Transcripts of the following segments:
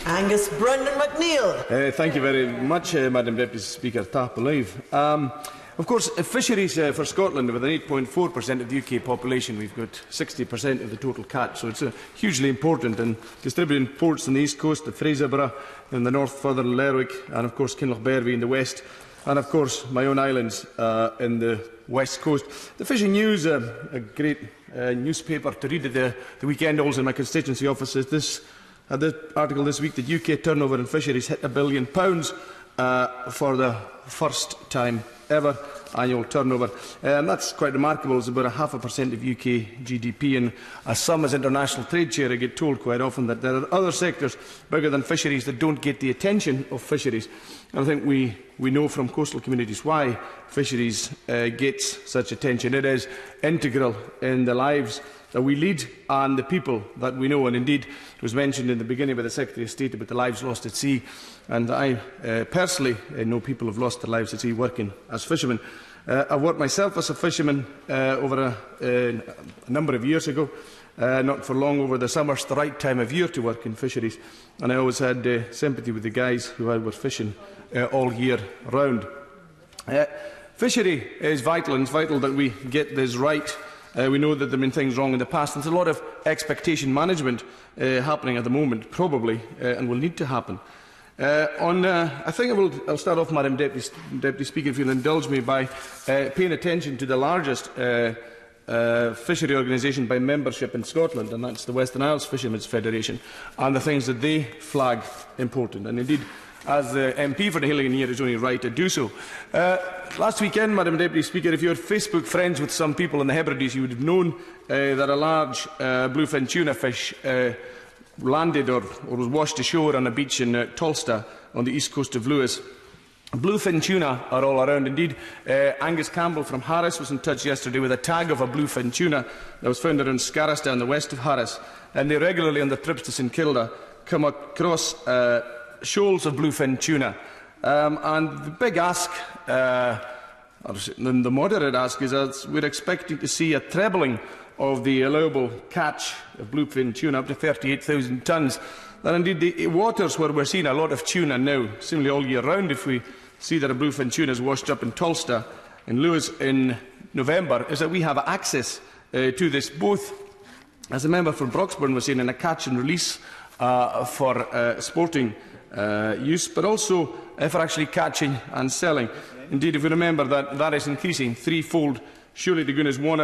Angus Brendan McNeil. Thank you very much, Madam Deputy Speaker. Tap alive. Of course, fisheries for Scotland, with an 8.4% of the UK population, we've got 60% of the total catch, so it's hugely important. And distributing ports on the east coast, the Fraserburgh in the north, further Lerwick, and of course Kinlochbervie in the west, and of course my own islands in the west coast. The Fishing News, a great newspaper to read at the weekend, also in my constituency offices. This article this week, the UK turnover in fisheries hit £1 billion for the first time ever, annual turnover. That's quite remarkable. It's about 0.5% of UK GDP, and as some as international trade share, I get told quite often that there are other sectors bigger than fisheries that don't get the attention of fisheries. And I think we know from coastal communities why fisheries gets such attention. It is integral in the lives that we lead and the people that we know. And indeed, it was mentioned in the beginning by the Secretary of State about the lives lost at sea. And I personally know people who have lost their lives at sea working as fishermen. I've worked myself as a fisherman over a number of years ago. Not for long over the summer, it's the right time of year to work in fisheries. And I always had sympathy with the guys who were fishing all year round. Fishery is vital, and it's vital that we get this right. We know that there have been things wrong in the past. There's a lot of expectation management happening at the moment, probably, and will need to happen. I think I'll start off, Madam Deputy Speaker, if you'll indulge me, by paying attention to the largest fishery organisation by membership in Scotland, and that's the Western Isles Fishermen's Federation, and the things that they flag important. And indeed, as the MP for the Hilling and Near, is only right to do so. Last weekend, Madam Deputy Speaker, if you're Facebook friends with some people in the Hebrides, you would have known that a large bluefin tuna fish landed or was washed ashore on a beach in Tolsta on the east coast of Lewis. Bluefin tuna are all around. Indeed, Angus Campbell from Harris was in touch yesterday with a tag of a bluefin tuna that was found around Scarrista in the west of Harris, and they regularly on their trips to St Kilda come across shoals of bluefin tuna. And the big ask, or the moderate ask, is that we're expecting to see a trebling of the allowable catch of bluefin tuna up to 38,000 tonnes. And indeed, the waters where we're seeing a lot of tuna now, seemingly all year round, if we see that a bluefin tuna is washed up in Tolsta in Lewis in November, is that we have access to this, both as a member for Broxburn was saying, in a catch and release for sporting use, but also for actually catching and selling. Indeed, if we remember that is increasing threefold, surely to goodness one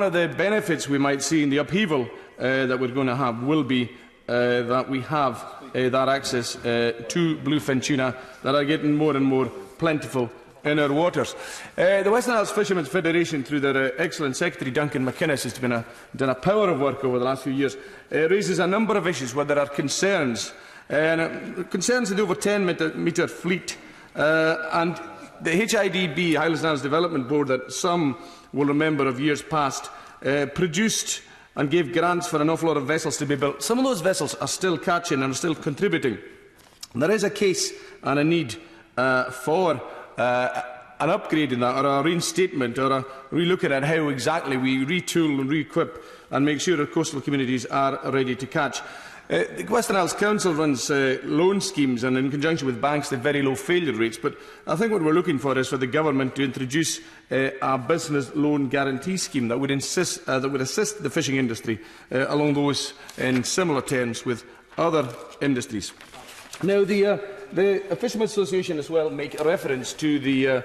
of the benefits we might see in the upheaval that we're going to have will be that we have that access to bluefin tuna that are getting more and more plentiful in our waters. The Western Isles Fishermen's Federation, through their excellent Secretary Duncan McInnes, has done a power of work over the last few years, raises a number of issues where there are concerns. Concerns in the over 10-metre fleet, and the HIDB, Highlands and Islands Development Board, that some will remember of years past, produced and gave grants for an awful lot of vessels to be built. Some of those vessels are still catching and are still contributing. There is a case and a need for an upgrade in that, or a reinstatement, or a re-looking at how exactly we retool and re-equip and make sure our coastal communities are ready to catch. The Western Isles Council runs loan schemes, and in conjunction with banks, they have very low failure rates. But I think what we're looking for is for the government to introduce a business loan guarantee scheme that would assist the fishing industry along those in similar terms with other industries. Now, the Fishermen's Association as well make a reference to the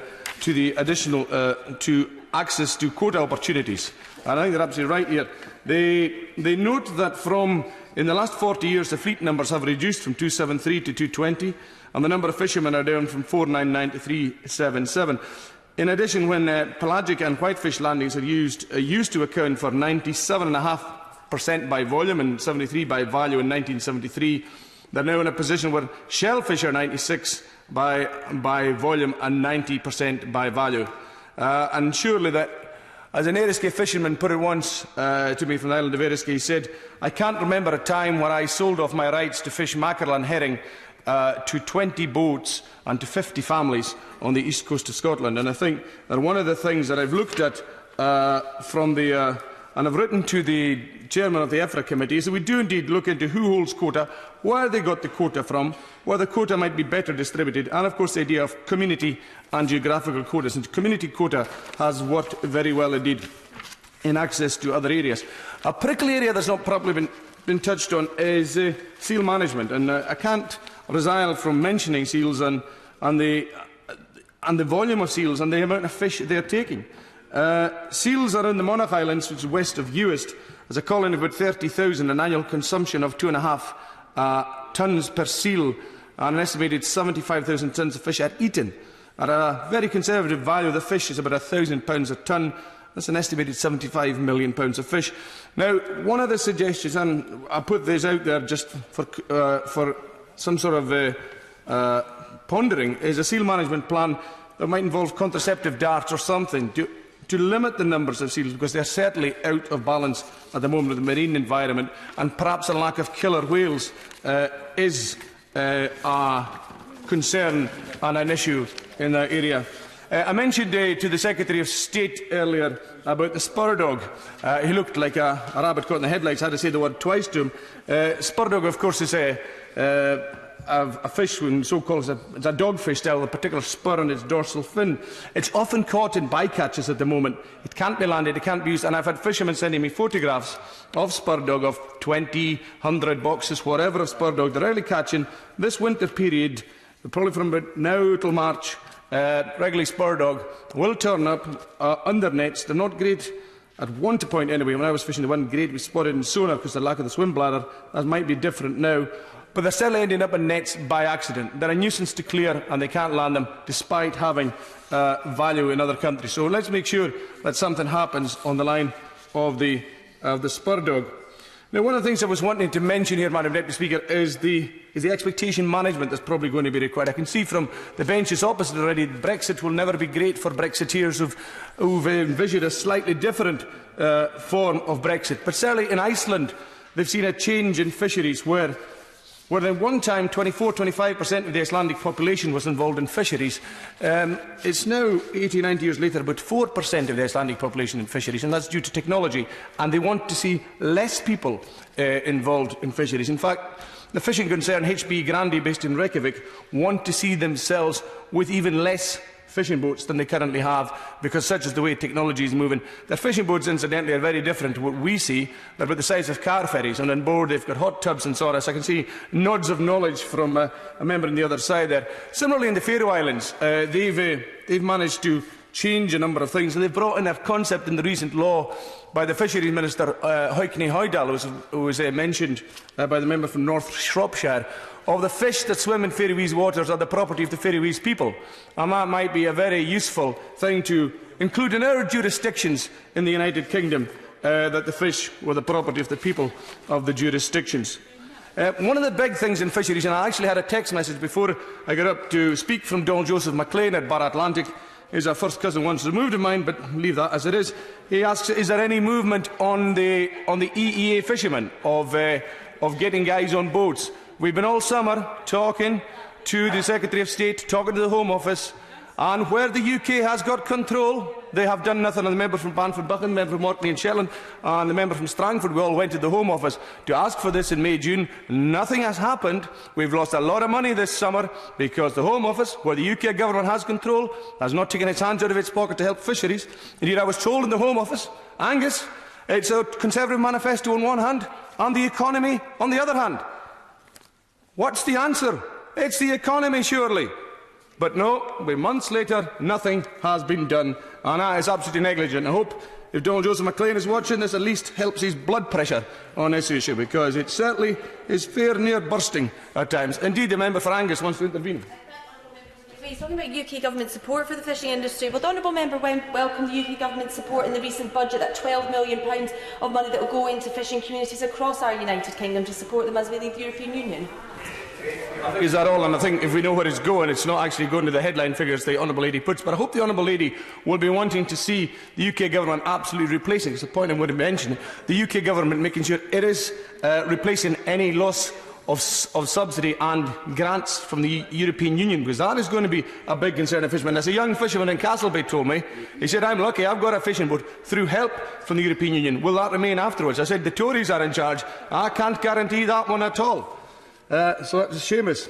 additional to access to quota opportunities, and I think they're absolutely right here. They note that in the last 40 years, the fleet numbers have reduced from 273 to 220, and the number of fishermen are down from 499 to 377. In addition, when pelagic and whitefish landings are used to account for 97.5% by volume and 73% by value in 1973, they're now in a position where shellfish are 96% by volume and 90% by value. And surely that, as an Eriskay fisherman put it once to me from the island of Eriskay, he said, "I can't remember a time when I sold off my rights to fish mackerel and herring to 20 boats and to 50 families on the east coast of Scotland." And I think that one of the things that I've looked at from the and I've written to the chairman of the EFRA committee, is that we do indeed look into who holds quota, where they got the quota from, where the quota might be better distributed, and of course the idea of community and geographical quotas. And community quota has worked very well indeed in access to other areas. A prickly area that's not probably been touched on is seal management, and I can't resile from mentioning seals and the volume of seals and the amount of fish they are taking. Seals are in the Monarch Islands, which is west of Uist, as a colony of about 30,000, an annual consumption of 2.5 tonnes per seal, and an estimated 75,000 tonnes of fish are eaten. At a very conservative value, the fish is about £1,000 a tonne. That's an estimated £75 million of fish. Now, one of the suggestions, and I put this out there just for some sort of pondering, is a seal management plan that might involve contraceptive darts or something to limit the numbers of seals, because they are certainly out of balance at the moment with the marine environment, and perhaps a lack of killer whales is a concern and an issue in that area. I mentioned to the Secretary of State earlier about the spur dog. He looked like a rabbit caught in the headlights. I had to say the word twice to him. Spur dog, of course, is a fish, so-called, it's a dogfish style, with a particular spur on its dorsal fin. It's often caught in bycatches at the moment. It can't be landed, it can't be used, and I've had fishermen sending me photographs of spur dog, of 20, 100 boxes, whatever, of spur dog. They're early catching this winter period, probably from about now till March. Regularly spur dog will turn up under nets. They're not great at one point anyway. When I was fishing, they weren't great. We spotted in sonar because of the lack of the swim bladder. That might be different now. But they're still ending up in nets by accident. They're a nuisance to clear, and they can't land them despite having value in other countries. So let's make sure that something happens on the line of the spur dog. Now, one of the things I was wanting to mention here, Madam Deputy Speaker, is the expectation management that's probably going to be required. I can see from the benches opposite already that Brexit will never be great for Brexiteers who've envisioned a slightly different form of Brexit. But certainly in Iceland, they've seen a change in fisheries where at one time 24–25% of the Icelandic population was involved in fisheries. It's now, 80–90 years later, about 4% of the Icelandic population in fisheries, and that's due to technology. And they want to see less people involved in fisheries. In fact, the fishing concern HB Grandi, based in Reykjavik, want to see themselves with even less fishing boats than they currently have, because such is the way technology is moving. Their fishing boats, incidentally, are very different to what we see. They're about the size of car ferries, and on board they've got hot tubs and so on. So I can see nods of knowledge from a member on the other side there. Similarly, in the Faroe Islands, they've managed to change a number of things, and they've brought in a concept in the recent law by the Fisheries Minister, Haukni Hoydal, who was mentioned by the member from North Shropshire, of the fish that swim in Faroese waters are the property of the Faroese people. And that might be a very useful thing to include in our jurisdictions in the United Kingdom, that the fish were the property of the people of the jurisdictions. One of the big things in fisheries, and I actually had a text message before I got up to speak from Donald Joseph McLean at Barra Atlantic. He's our first cousin once removed of mine, but leave that as it is. He asks, is there any movement on the EEA fishermen of getting guys on boats? We've been all summer talking to the Secretary of State, talking to the Home Office, and where the UK has got control, they have done nothing. And the member from Banford-Buchan, the member from Orkney and Shetland, and the member from Strangford, we all went to the Home Office to ask for this in May, June. Nothing has happened. We've lost a lot of money this summer because the Home Office, where the UK government has control, has not taken its hands out of its pocket to help fisheries. Indeed, I was told in the Home Office, Angus, it's a Conservative manifesto on one hand, and the economy on the other hand. What's the answer? It's the economy, surely. But no, months later, nothing has been done, and that is absolutely negligent. I hope if Donald Joseph McLean is watching this, at least helps his blood pressure on this issue, because it certainly is fair near bursting at times. Indeed, the member for Angus wants to intervene. He's talking about UK government support for the fishing industry. Well, the honourable member welcomed the UK government support in the recent budget, that £12 million of money that will go into fishing communities across our United Kingdom to support them as we leave the European Union. Is that all? And I think if we know where it's going, it's not actually going to the headline figures the Honourable Lady puts. But I hope the Honourable Lady will be wanting to see the UK government absolutely replacing, it's a point I would have mentioned, the UK government making sure it is replacing any loss of subsidy and grants from the European Union, because that is going to be a big concern of fishermen. As a young fisherman in Castlebay told me, he said, I'm lucky, I've got a fishing boat through help from the European Union. Will that remain afterwards? I said, the Tories are in charge. I can't guarantee that one at all. So that's Seamus.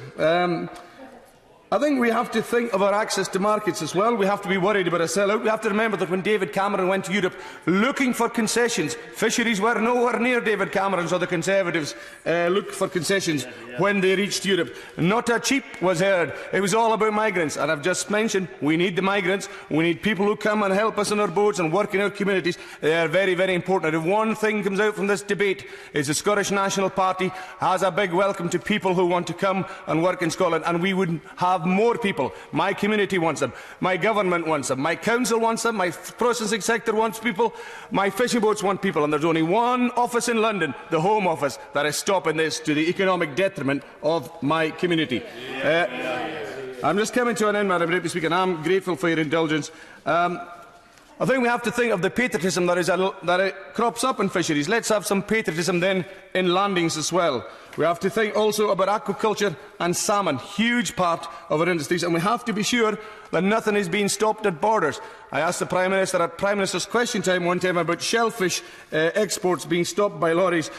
I think we have to think of our access to markets as well. We have to be worried about a sellout. We have to remember that when David Cameron went to Europe looking for concessions, fisheries were nowhere near David Cameron's or the Conservatives looked for concessions when they reached Europe. Not a cheap was heard. It was all about migrants. And I've just mentioned we need the migrants. We need people who come and help us in our boats and work in our communities. They are very, very important. If one thing comes out from this debate is the Scottish National Party has a big welcome to people who want to come and work in Scotland, and we would have more people. My community wants them. My government wants them. My council wants them. My processing sector wants people. My fishing boats want people. And there's only one office in London, the Home Office, that is stopping this to the economic detriment of my community. I'm just coming to an end, Madam Deputy Speaker, and I'm grateful for your indulgence. I think we have to think of the patriotism that crops up in fisheries. Let's have some patriotism then in landings as well. We have to think also about aquaculture and salmon, huge part of our industries, and we have to be sure that nothing is being stopped at borders. I asked the Prime Minister at Prime Minister's Question Time one time about shellfish exports being stopped by lorries.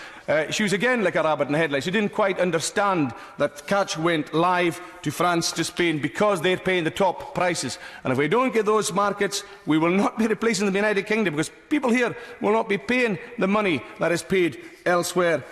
She was again like a rabbit in the headlights. She didn't quite understand that catch went live to France, to Spain, because they're paying the top prices. And if we don't get those markets, we will not be replacing the United Kingdom, because people here will not be paying the money that is paid elsewhere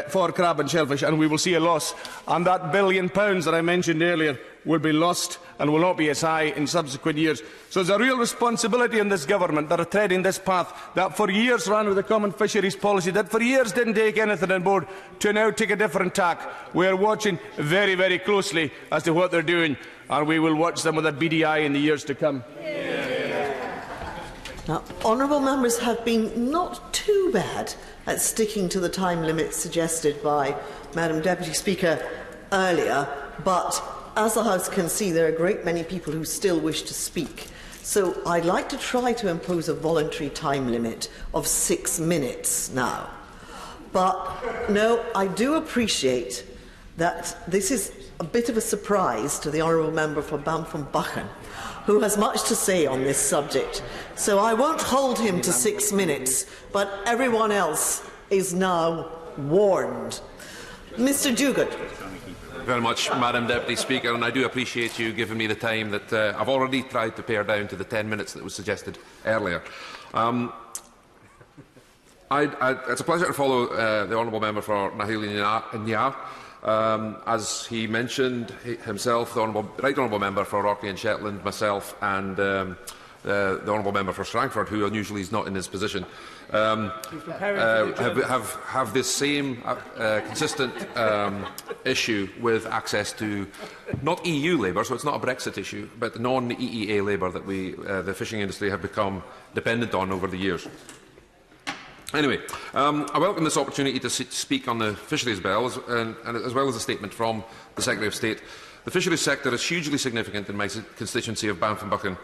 for crab and shellfish, and we will see a loss. And that £1 billion that I mentioned earlier will be lost and will not be as high in subsequent years. So there's a real responsibility in this government that are treading this path, that for years ran with the common fisheries policy, that for years didn't take anything on board, to now take a different tack. We are watching very, very closely as to what they're doing, and we will watch them with a beady eye in the years to come. Now, honourable members have been not too bad at sticking to the time limit suggested by Madam Deputy Speaker earlier, but as the House can see, there are a great many people who still wish to speak. So I'd like to try to impose a voluntary time limit of 6 minutes now. But no, I do appreciate that this is a bit of a surprise to the honourable member for Bamford-Buchan, who has much to say on this subject. So I won't hold him to 6 minutes, but everyone else is now warned. Mr. Duguid. Very much, Madam Deputy Speaker, and I do appreciate you giving me the time that I've already tried to pare down to the 10 minutes that was suggested earlier. It's a pleasure to follow the Honourable Member for Nahili Nyar. As he mentioned himself, the Right Honourable Member for Orkney and Shetland, myself, and the Honourable Member for Strangford, who unusually is not in this position, have this same consistent issue with access to not EU labour, so it's not a Brexit issue, but non-EEA labour that the fishing industry have become dependent on over the years. Anyway, I welcome this opportunity to speak on the fisheries bill, as well as a statement from the Secretary of State. The fisheries sector is hugely significant in my constituency of Bamford-Buchan,